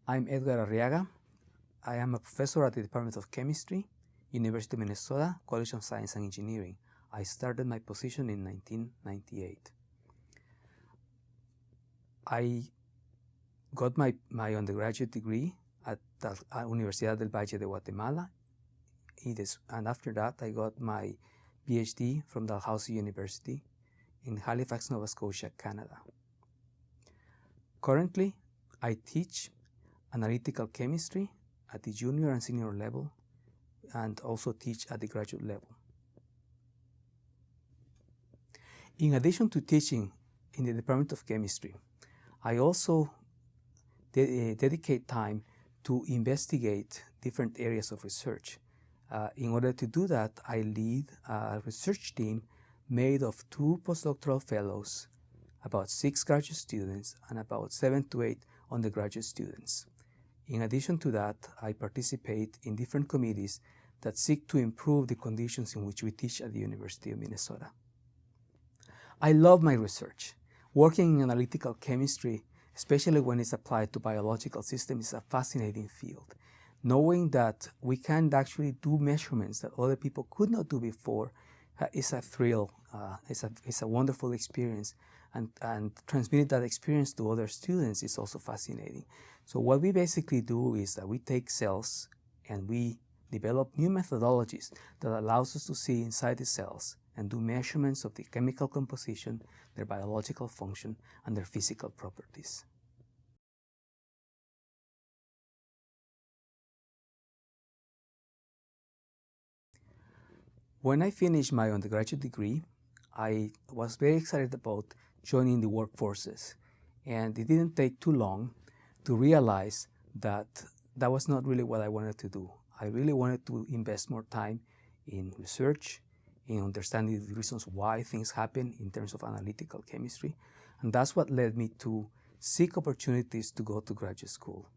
I'm Edgar Arriaga. I am a professor at the Department of Chemistry, University of Minnesota, College of Science and Engineering. I started my position in 1998. I got my undergraduate degree at the Universidad del Valle de Guatemala, and after that I got my PhD from Dalhousie University in Halifax, Nova Scotia, Canada. Currently, I teach analytical chemistry at the junior and senior level, and also teach at the graduate level. In addition to teaching in the Department of Chemistry, I also dedicate time to investigate different areas of research. In order to do that, I lead a research team made of 2 postdoctoral fellows, about 6 graduate students, and about 7 to 8 undergraduate students. In addition to that, I participate in different committees that seek to improve the conditions in which we teach at the University of Minnesota. I love my research. Working in analytical chemistry, especially when it's applied to biological systems, is a fascinating field. Knowing that we can actually do measurements that other people could not do before is a thrill. It's a wonderful experience, and transmitting that experience to other students is also fascinating. So what we basically do is that we take cells and we develop new methodologies that allows us to see inside the cells and do measurements of the chemical composition, their biological function, and their physical properties. When I finished my undergraduate degree, I was very excited about joining the workforces, and it didn't take too long to realize that that was not really what I wanted to do. I really wanted to invest more time in research, in understanding the reasons why things happen in terms of analytical chemistry, and that's what led me to seek opportunities to go to graduate school.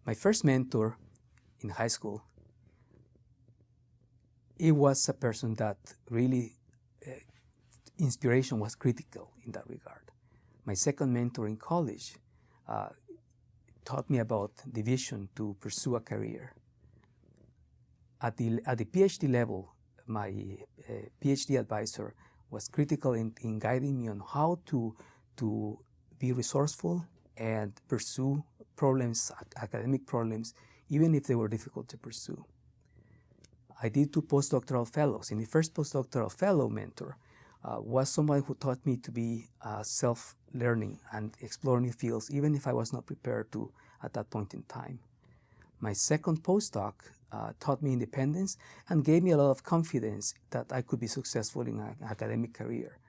My first mentor in high school, it was a person that really inspiration was critical in that regard. My second mentor in college taught me about the vision to pursue a career. At the PhD level, my PhD advisor was critical in guiding me on how to be resourceful and pursue problems, academic problems, even if they were difficult to pursue. I did 2 postdoctoral fellows. In the first postdoctoral fellow mentor was somebody who taught me to be self-learning and explore new fields, even if I was not prepared to at that point in time. My second postdoc taught me independence and gave me a lot of confidence that I could be successful in an academic career.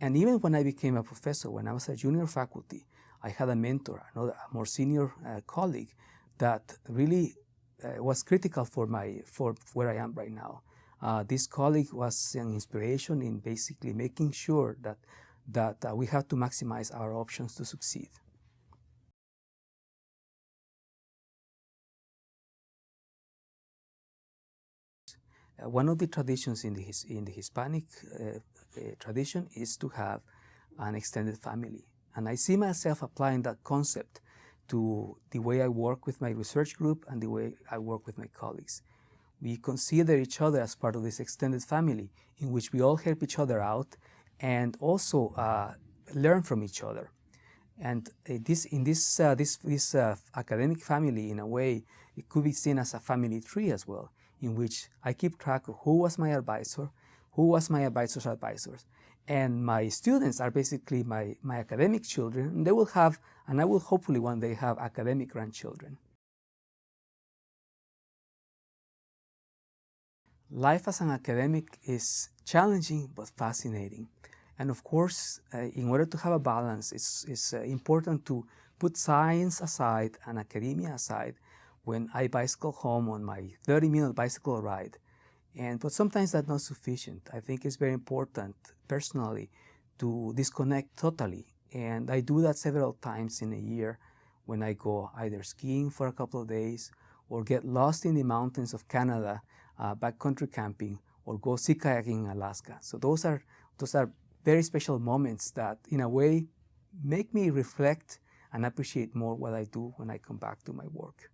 And even when I became a professor, when I was a junior faculty, I had a mentor, a more senior colleague that really was critical for where I am right now. This colleague was an inspiration in basically making sure that we have to maximize our options to succeed. One of the traditions in the Hispanic tradition is to have an extended family. And I see myself applying that concept to the way I work with my research group and the way I work with my colleagues. We consider each other as part of this extended family in which we all help each other out and also learn from each other. And this academic family, in a way, it could be seen as a family tree as well, in which I keep track of who was my advisor, who was my advisor's advisors. And my students are basically my academic children, and they will have, and I will hopefully one day have, academic grandchildren. Life as an academic is challenging but fascinating. And of course, in order to have a balance, it's important to put science aside and academia aside when I bicycle home on my 30-minute bicycle ride. But sometimes that's not sufficient. I think it's very important, personally, to disconnect totally. And I do that several times in a year when I go either skiing for a couple of days or get lost in the mountains of Canada, backcountry camping, or go sea kayaking in Alaska. So those are very special moments that, in a way, make me reflect and appreciate more what I do when I come back to my work.